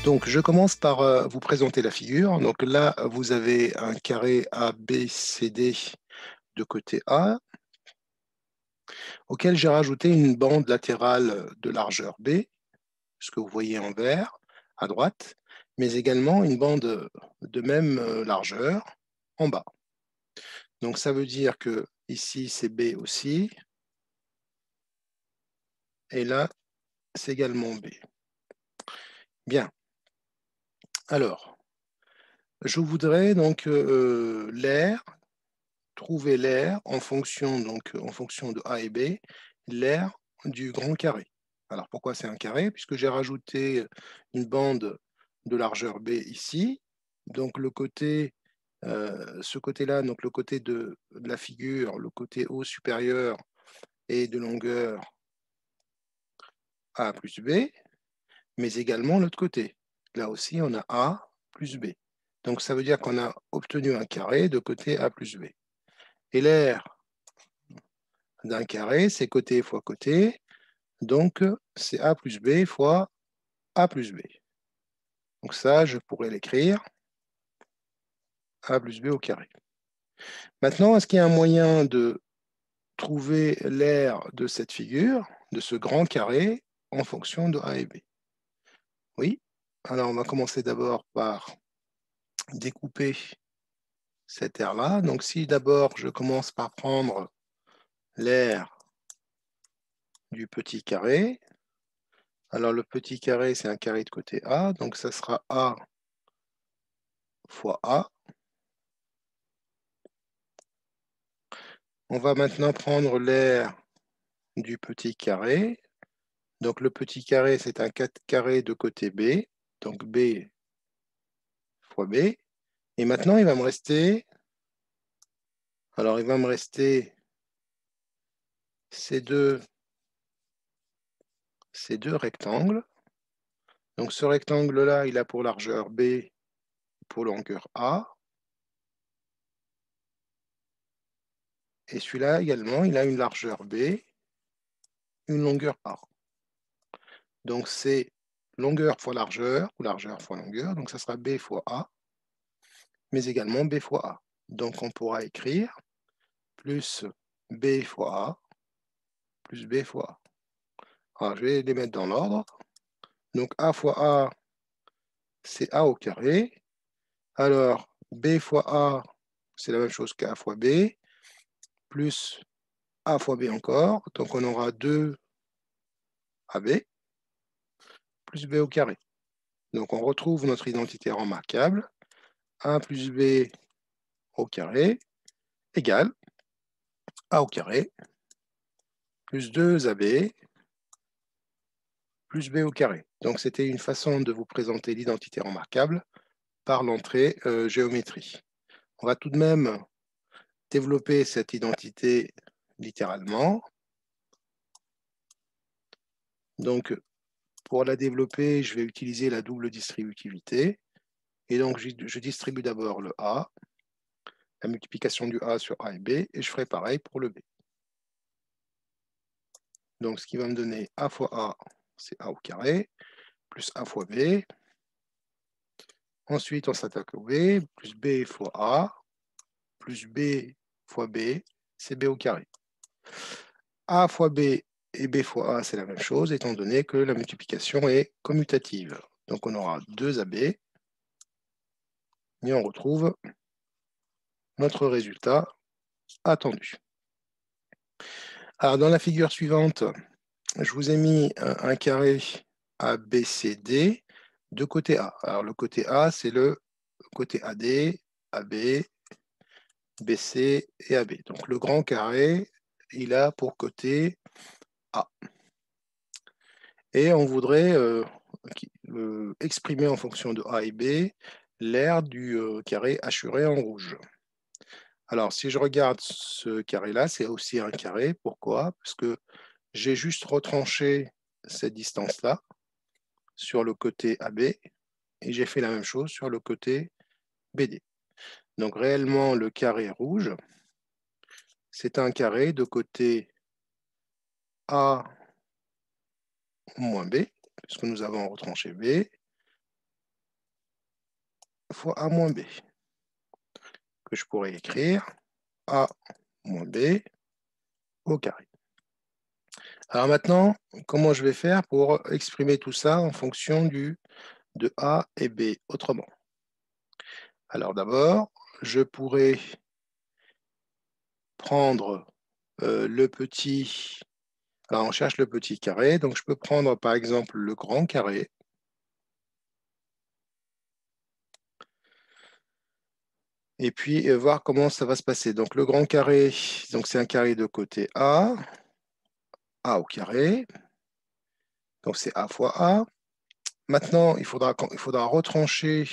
Donc, je commence par vous présenter la figure. Donc là, vous avez un carré ABCD de côté A, auquel j'ai rajouté une bande latérale de largeur B, ce que vous voyez en vert à droite, mais également une bande de même largeur en bas. Donc ça veut dire que ici c'est B aussi, et là c'est également B. Bien. Alors, je voudrais donc l'aire, trouver l'aire en fonction de A et B, l'aire du grand carré. Alors pourquoi c'est un carré? Puisque j'ai rajouté une bande de largeur B ici. Donc le côté, ce côté-là, donc le côté de la figure, le côté haut supérieur est de longueur A plus B, mais également l'autre côté. Là aussi, on a A plus B. Donc ça veut dire qu'on a obtenu un carré de côté A plus B. Et l'aire d'un carré, c'est côté fois côté, donc c'est A plus B fois A plus B. Donc ça, je pourrais l'écrire A plus B au carré. Maintenant, est-ce qu'il y a un moyen de trouver l'aire de cette figure, de ce grand carré, en fonction de A et B? Oui. Alors, on va commencer d'abord par découper cette aire-là. Donc, si d'abord, je commence par prendre l'aire du petit carré, alors le petit carré, c'est un carré de côté A, donc ça sera A fois A. On va maintenant prendre l'aire du petit carré. Donc le petit carré, c'est un 4 carré de côté B, donc B fois B. Et maintenant, il va me rester, ces deux rectangles. Donc ce rectangle-là, il a pour largeur B, pour longueur A. Et celui-là également, il a une largeur B, une longueur A. Donc c'est longueur fois largeur, ou largeur fois longueur, donc ça sera B fois A, mais également B fois A. Donc on pourra écrire plus B fois A, plus B fois A. Alors je vais les mettre dans l'ordre. Donc A fois A, c'est A au carré. Alors B fois A, c'est la même chose qu'A fois B, plus A fois B encore. Donc on aura 2 AB, plus B au carré. Donc on retrouve notre identité remarquable. 1 plus B au carré égale A au carré, plus 2 AB, plus B au carré. Donc c'était une façon de vous présenter l'identité remarquable par l'entrée géométrie. On va tout de même développer cette identité littéralement. Donc, pour la développer, je vais utiliser la double distributivité. Et donc, je distribue d'abord le A, la multiplication du A sur A et B, et je ferai pareil pour le B. Donc, ce qui va me donner A fois A, c'est A au carré, plus A fois B. Ensuite, on s'attaque au B, plus B fois A, plus B fois B, c'est B au carré. A fois B et B fois A, c'est la même chose, étant donné que la multiplication est commutative. Donc on aura 2 AB, et on retrouve notre résultat attendu. Alors dans la figure suivante, je vous ai mis un carré ABCD de côté A. Alors le côté A, c'est le côté AD, AB, BC et AB. Donc le grand carré, il a pour côté A. Et on voudrait exprimer en fonction de A et B l'aire du carré hachuré en rouge. Alors, si je regarde ce carré-là, c'est aussi un carré. Pourquoi? Parce que j'ai juste retranché cette distance-là sur le côté AB et j'ai fait la même chose sur le côté BD. Donc, réellement, le carré rouge, c'est un carré de côté A moins B, puisque nous avons retranché B, fois A moins B, que je pourrais écrire A moins B au carré. Alors maintenant, comment je vais faire pour exprimer tout ça en fonction de A et B autrement? Alors d'abord, je pourrais prendre le petit... Alors on cherche le petit carré, donc je peux prendre par exemple le grand carré. Et puis voir comment ça va se passer. Donc le grand carré, donc c'est un carré de côté A au carré, donc c'est A fois A. Maintenant, il faudra retrancher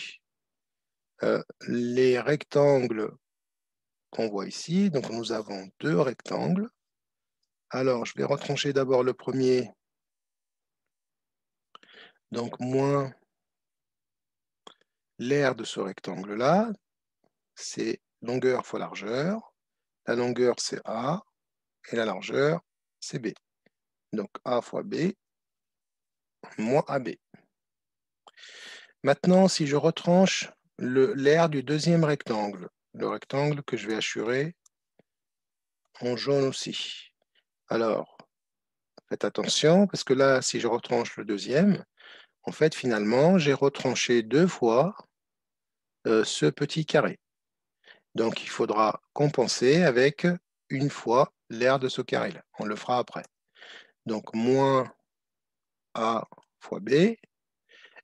les rectangles qu'on voit ici. Donc nous avons deux rectangles. Alors je vais retrancher d'abord le premier, donc moins l'aire de ce rectangle-là, c'est longueur fois largeur. La longueur, c'est A, et la largeur, c'est B. Donc A fois B, moins AB. Maintenant, si je retranche l'aire du deuxième rectangle, le rectangle que je vais hachurer en jaune aussi. Alors, faites attention, parce que là, si je retranche le deuxième, en fait, finalement, j'ai retranché deux fois ce petit carré. Donc, il faudra compenser avec une fois l'aire de ce carré-là. On le fera après. Donc, moins A fois B.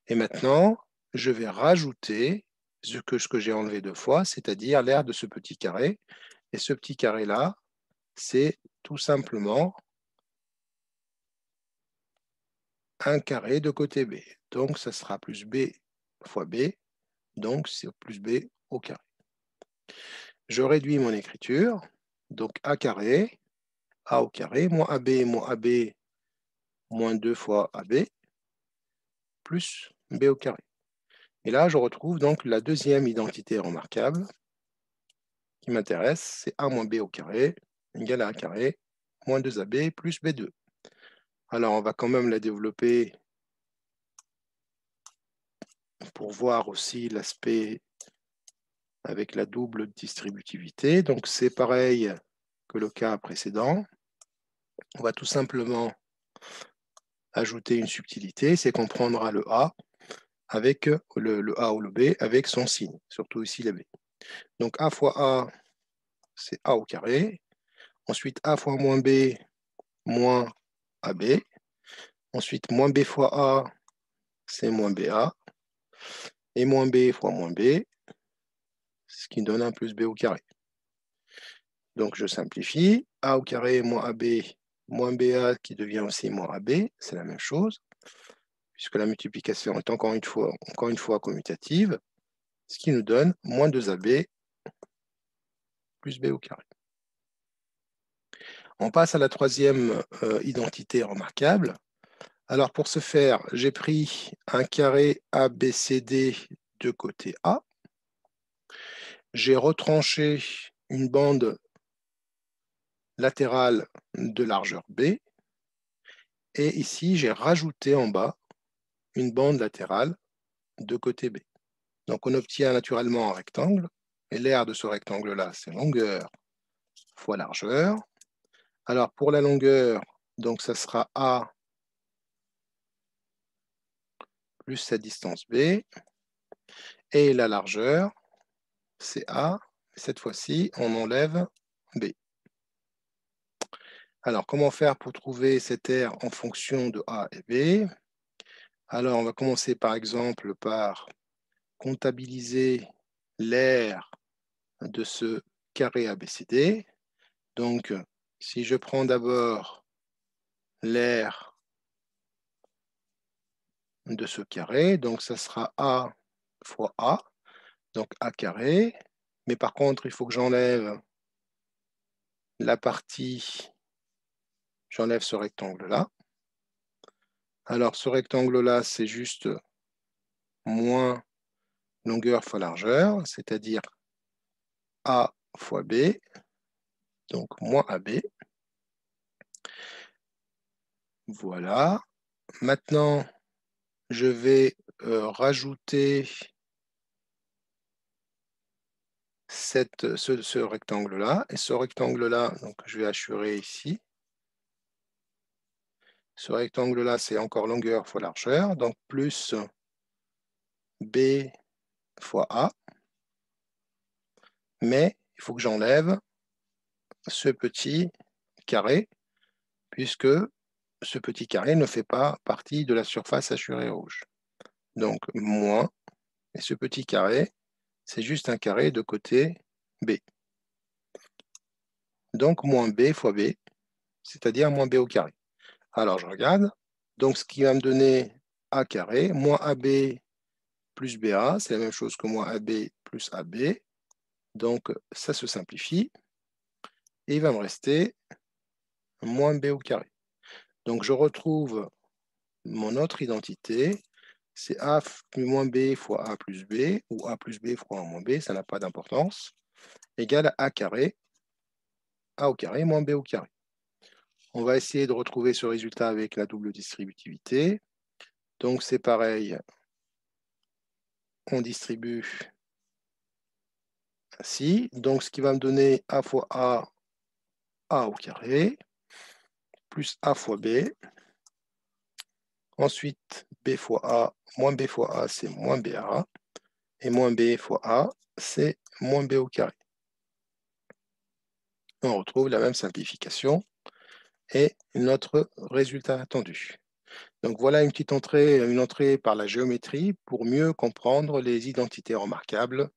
Et maintenant, je vais rajouter ce que j'ai enlevé deux fois, c'est-à-dire l'aire de ce petit carré. Et ce petit carré-là, c'est tout simplement un carré de côté B. Donc, ça sera plus B fois B. Donc, c'est plus B au carré. Je réduis mon écriture. Donc, A carré, A au carré, moins AB, moins 2 fois AB, plus B au carré. Et là, je retrouve donc la deuxième identité remarquable qui m'intéresse, c'est A moins B au carré égale à A carré moins 2AB plus B2. Alors, on va quand même la développer pour voir aussi l'aspect avec la double distributivité. Donc, c'est pareil que le cas précédent. On va tout simplement ajouter une subtilité, c'est qu'on prendra le A avec le A ou le B avec son signe, surtout ici le B. Donc, A fois A, c'est A au carré. Ensuite, A fois moins B, moins AB. Ensuite, moins B fois A, c'est moins BA. Et moins B fois moins B, ce qui donne un plus B au carré. Donc, je simplifie. A au carré moins AB moins BA qui devient aussi moins AB, c'est la même chose, puisque la multiplication est encore une fois commutative, ce qui nous donne moins 2AB plus B au carré. On passe à la troisième identité remarquable. Alors, pour ce faire, j'ai pris un carré ABCD de côté A. J'ai retranché une bande latérale de largeur B. Et ici, j'ai rajouté en bas une bande latérale de côté B. Donc, on obtient naturellement un rectangle. Et l'aire de ce rectangle-là, c'est longueur fois largeur. Alors, pour la longueur, donc ça sera A plus sa distance B. Et la largeur, c'est A. Cette fois-ci, on enlève B. Alors, comment faire pour trouver cette aire en fonction de A et B? Alors, on va commencer par exemple par comptabiliser l'aire de ce carré ABCD. Donc, si je prends d'abord l'aire de ce carré, donc ça sera A fois A, donc A carré. Mais par contre, il faut que j'enlève la partie, j'enlève ce rectangle-là. Alors, ce rectangle-là, c'est juste moins longueur fois largeur, c'est-à-dire A fois B, donc moins AB. Voilà. Maintenant, je vais rajouter ce rectangle-là. Et ce rectangle-là, donc je vais hachurer ici. Ce rectangle-là, c'est encore longueur fois largeur, donc plus B fois A. Mais il faut que j'enlève ce petit carré, puisque ce petit carré ne fait pas partie de la surface hachurée rouge. Donc, moins, et ce petit carré, c'est juste un carré de côté B. Donc, moins B fois B, c'est-à-dire moins B au carré. Alors, je regarde. Donc, ce qui va me donner A carré, moins AB plus BA, c'est la même chose que moins AB plus AB. Donc, ça se simplifie. Et il va me rester moins B au carré. Donc, je retrouve mon autre identité. C'est A plus moins B fois A plus B, ou A plus B fois A moins B, ça n'a pas d'importance, égale à A carré, A au carré moins B au carré. On va essayer de retrouver ce résultat avec la double distributivité. Donc, c'est pareil. On distribue ainsi. Donc, ce qui va me donner A fois A, A au carré, plus A fois B. Ensuite, B fois A, moins B fois A, c'est moins BA. Et moins B fois A, c'est moins B au carré. On retrouve la même simplification et notre résultat attendu. Donc voilà une entrée par la géométrie pour mieux comprendre les identités remarquables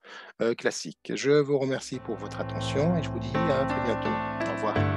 classiques. Je vous remercie pour votre attention et je vous dis à très bientôt. Au revoir.